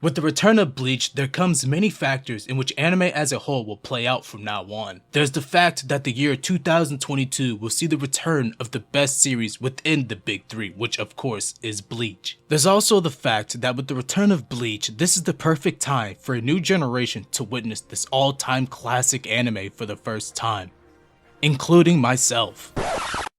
With the return of Bleach, there comes many factors in which anime as a whole will play out from now on. There's the fact that the year 2022 will see the return of the best series within the big three, which of course is Bleach. There's also the fact that with the return of Bleach, this is the perfect time for a new generation to witness this all-time classic anime for the first time, including myself.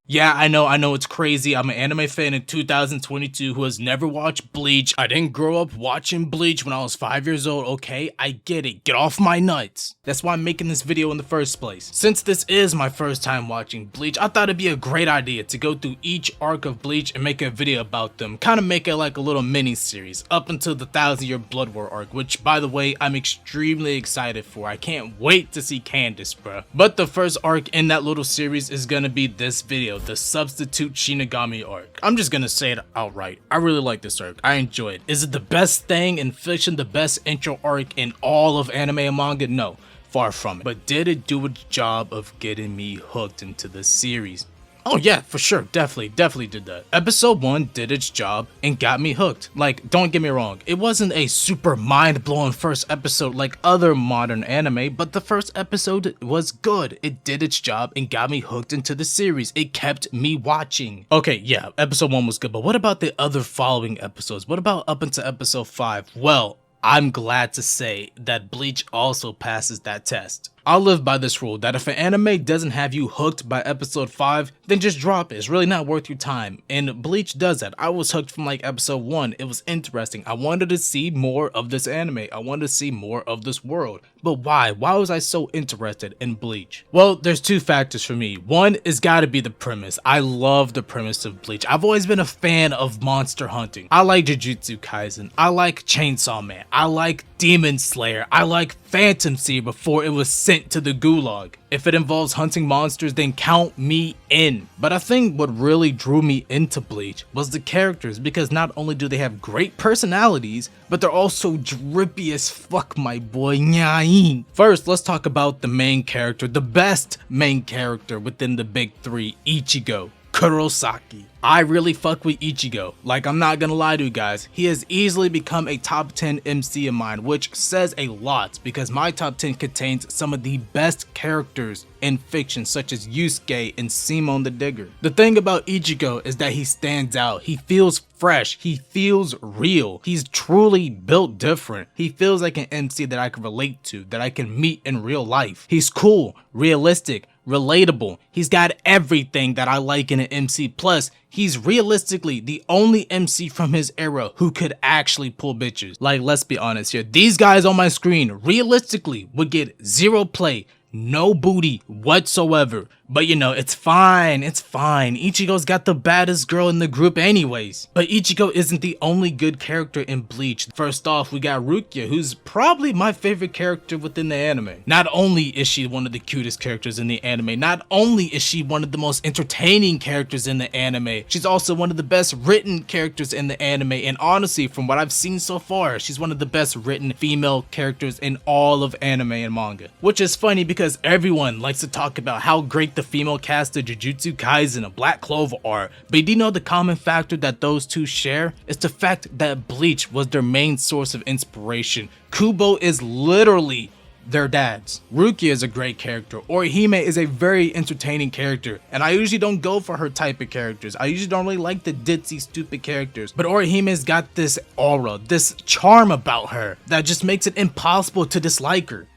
Yeah, I know it's crazy. I'm an anime fan in 2022 who has never watched Bleach. I didn't grow up watching Bleach when I was 5 years old, okay? I get it. Get off my nuts. That's why I'm making this video in the first place. Since this is my first time watching Bleach, I thought it'd be a great idea to go through each arc of Bleach and make a video about them. Kind of make it like a little mini-series up until the 1000-Year Blood War arc, which, by the way, I'm extremely excited for. I can't wait to see Candace, bruh. But the first arc in that little series is gonna be this video, the Substitute Shinigami arc. I'm just gonna say it outright. I really like this arc. I enjoy it. Is it the best thing in fiction, the best intro arc in all of anime and manga? No, far from it. But did it do its job of getting me hooked into the series? Oh yeah, for sure, definitely did that. Episode 1 did its job and got me hooked. Like, don't get me wrong, it wasn't a super mind-blowing first episode like other modern anime, but the first episode was good. It did its job and got me hooked into the series. It kept me watching. Okay, yeah, episode 1 was good, but what about the other following episodes? What about up until episode 5? Well, I'm glad to say that Bleach also passes that test. I'll live by this rule that if an anime doesn't have you hooked by episode 5, then just drop it. It's really not worth your time. And Bleach does that. I was hooked from like episode 1. It was interesting. I wanted to see more of this anime. I wanted to see more of this world. But why? Why was I so interested in Bleach? Well, there's two factors for me. One is gotta be the premise. I love the premise of Bleach. I've always been a fan of monster hunting. I like Jujutsu Kaisen. I like Chainsaw Man. I like Demon Slayer. I like Phantom Seer before it was sent to the gulag. If it involves hunting monsters, then count me in. But I think what really drew me into Bleach was the characters, because not only do they have great personalities, but they're also drippy as fuck, my boy. Nyain. First, let's talk about the main character, the best main character within the big three, Ichigo Kurosaki. I really fuck with Ichigo. Like, I'm not gonna lie to you guys, he has easily become a top 10 MC of mine, which says a lot because my top 10 contains some of the best characters in fiction, such as Yusuke and Simon the Digger. The thing about Ichigo is that he stands out. He feels fresh. He feels real. He's truly built different. He feels like an MC that I can relate to, that I can meet in real life. He's cool, realistic, relatable. He's got everything that I like in an MC. Plus, he's realistically the only MC from his era who could actually pull bitches. Like, let's be honest here. These guys on my screen realistically would get 0 play, no booty whatsoever. But you know, it's fine, it's fine. Ichigo's got the baddest girl in the group anyways. But Ichigo isn't the only good character in Bleach. First off, we got Rukia, who's probably my favorite character within the anime. Not only is she one of the cutest characters in the anime, not only is she one of the most entertaining characters in the anime, she's also one of the best written characters in the anime. And honestly, from what I've seen so far, she's one of the best written female characters in all of anime and manga. Which is funny because everyone likes to talk about how great the female cast of Jujutsu Kaisen and Black Clover are, but do you know the common factor that those two share? It's the fact that Bleach was their main source of inspiration. Kubo is literally their dads. Rukia is a great character. Orihime is a very entertaining character, and I usually don't go for her type of characters. I usually don't really like the ditzy, stupid characters, but Orihime's got this aura, this charm about her that just makes it impossible to dislike her.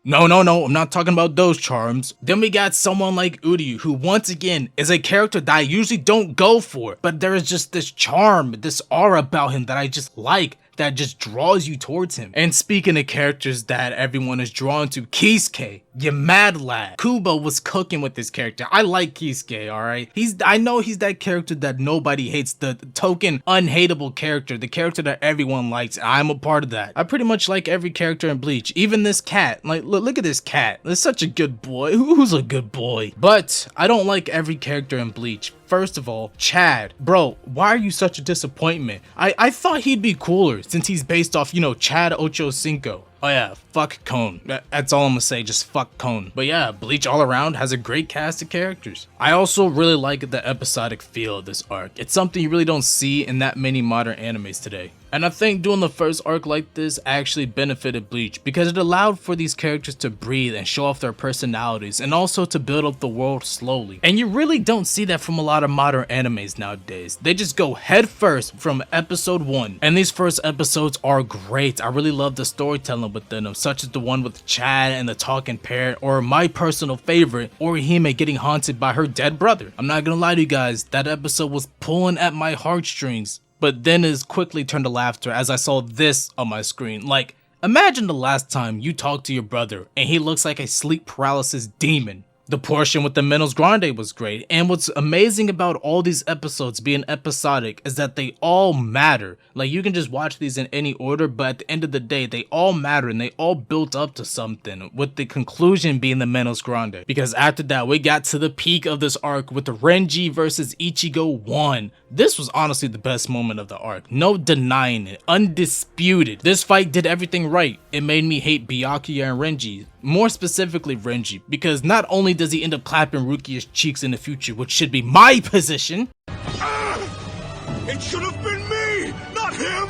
No, I'm not talking about those charms. Then we got someone like Uryu, who once again is a character that I usually don't go for, but there is just this charm, this aura about him that I just like, that just draws you towards him. And speaking of characters that everyone is drawn to, Kisuke, you mad lad. Kubo was cooking with this character. I like Kisuke, alright? I know he's that character that nobody hates, the token unhateable character, the character that everyone likes. I'm a part of that. I pretty much like every character in Bleach, even this cat. Like, look at this cat. It's such a good boy. Who's a good boy? But I don't like every character in Bleach. First of all, Chad. Bro, why are you such a disappointment? I thought he'd be cooler since he's based off, you know, Chad Ocho Cinco. Oh yeah, fuck Cone. That's all I'm gonna say, just fuck Cone. But yeah, Bleach all around has a great cast of characters. I also really like the episodic feel of this arc. It's something you really don't see in that many modern animes today. And I think doing the first arc like this actually benefited Bleach because it allowed for these characters to breathe and show off their personalities and also to build up the world slowly. And you really don't see that from a lot of modern animes nowadays. They just go head first from episode 1. And these first episodes are great. I really love the storytelling within them, such as the one with Chad and the talking parrot, or my personal favorite, Orihime getting haunted by her dead brother. I'm not gonna lie to you guys, that episode was pulling at my heartstrings, but then is quickly turned to laughter as I saw this on my screen. Like, imagine the last time you talked to your brother and he looks like a sleep paralysis demon. The portion with the Menos Grande was great, and what's amazing about all these episodes being episodic is that they all matter. Like, you can just watch these in any order, but at the end of the day, they all matter and they all built up to something, with the conclusion being the Menos Grande. Because after that, we got to the peak of this arc with the Renji versus Ichigo 1. This was honestly the best moment of the arc, no denying it, undisputed. This fight did everything right. It made me hate Byakuya and Renji, more specifically Renji, because not only does he end up clapping Rukia's cheeks in the future, which should be my position. It should have been me, not him!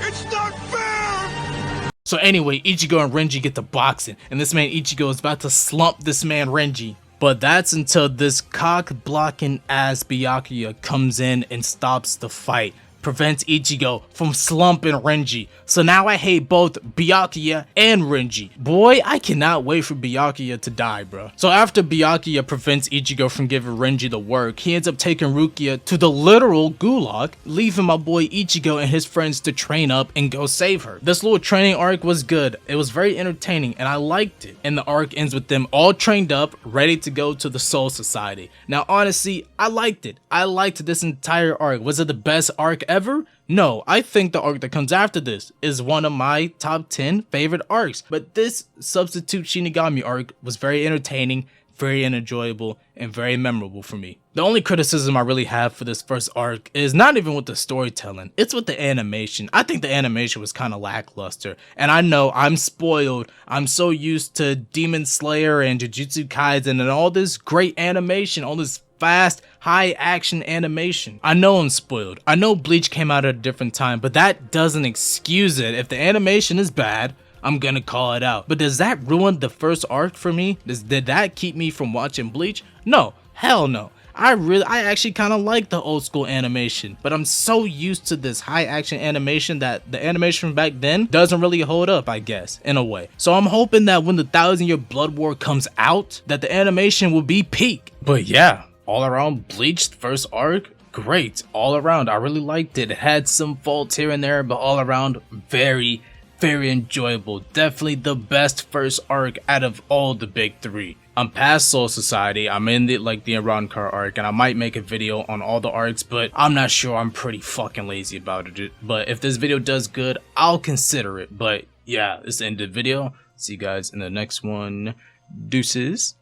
It's not fair! So anyway, Ichigo and Renji get to boxing, and this man Ichigo is about to slump this man Renji. But that's until this cock-blocking ass Byakuya comes in and stops the fight, prevents Ichigo from slumping Renji. So now I hate both Byakuya and Renji. Boy, I cannot wait for Byakuya to die, bro. So after Byakuya prevents Ichigo from giving Renji the work, he ends up taking Rukia to the literal gulag, leaving my boy Ichigo and his friends to train up and go save her. This little training arc was good. It was very entertaining and I liked it. And the arc ends with them all trained up, ready to go to the Soul Society. Now honestly, I liked it. I liked this entire arc. Was it the best arc ever? No, I think the arc that comes after this is one of my top 10 favorite arcs, but this Substitute Shinigami arc was very entertaining, very enjoyable, and very memorable for me. The only criticism I really have for this first arc is not even with the storytelling, it's with the animation. I think the animation was kind of lackluster, and I know I'm spoiled. I'm so used to Demon Slayer and Jujutsu Kaisen and all this great animation, all this fast, high action animation. I know I'm spoiled. I know Bleach came out at a different time, but that doesn't excuse it. If the animation is bad, I'm gonna call it out. But does that ruin the first arc for me? Did that keep me from watching Bleach? No, hell no. I actually kind of like the old school animation, but I'm so used to this high action animation that the animation from back then doesn't really hold up, I guess, in a way. So I'm hoping that when the 1000-Year Blood War comes out, that the animation will be peak. But yeah, all around Bleach first arc, great. All around, I really liked it. It had some faults here and there, but all around, very enjoyable. Definitely the best first arc out of all the big three. I'm past Soul Society. I'm in the Iran-Car arc, and I might make a video on all the arcs, but I'm not sure. I'm pretty fucking lazy about it. But if this video does good, I'll consider it. But yeah, this is the end of the video. See you guys in the next one. Deuces.